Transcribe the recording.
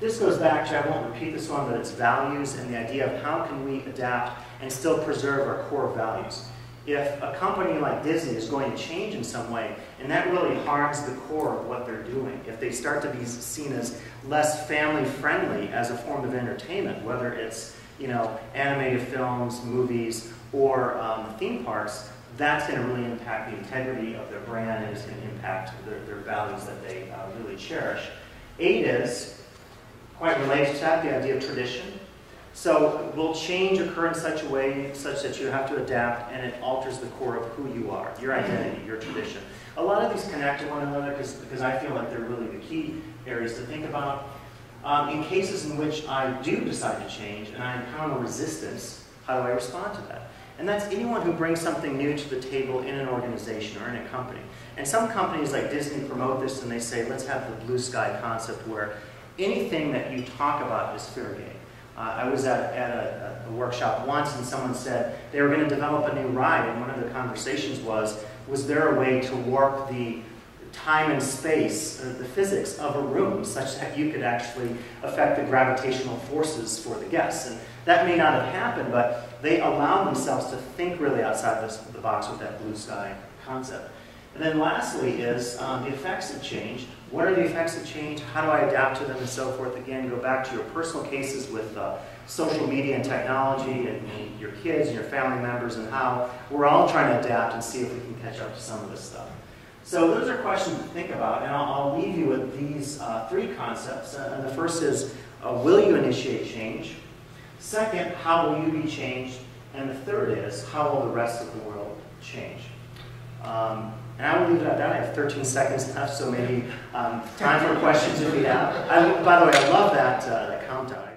This goes back to, I won't repeat this one, but it's values and the idea of how can we adapt and still preserve our core values. If a company like Disney is going to change in some way, and that really harms the core of what they're doing, if they start to be seen as less family-friendly as a form of entertainment, whether it's animated films, movies, or theme parks, that's going to really impact the integrity of their brand, and it's going to impact their values that they really cherish. 8 is quite related to that, the idea of tradition. So will change occur in such a way such that you have to adapt and it alters the core of who you are, your identity, your tradition. A lot of these connect to one another because I feel like they're really the key areas to think about. In cases in which I do decide to change and I encounter resistance, how do I respond to that? And that's anyone who brings something new to the table in an organization or in a company. And some companies like Disney promote this and they say, let's have the blue sky concept where anything that you talk about is fair game. I was at a workshop once and someone said they were going to develop a new ride, and one of the conversations was there a way to warp the time and space, the physics of a room, such that you could actually affect the gravitational forces for the guests? And that may not have happened, but they allowed themselves to think really outside the box with that blue sky concept. And then lastly is the effects of change. What are the effects of change? How do I adapt to them and so forth? Again, go back to your personal cases with social media and technology and your kids and your family members and how we're all trying to adapt and see if we can catch up to some of this stuff. So those are questions to think about, and I'll leave you with these 3 concepts. And the first is, will you initiate change? Second, how will you be changed? And the third is, how will the rest of the world change? And I will leave it at that. I have 13 seconds left, so maybe time for questions if we have. By the way, I love that countdown.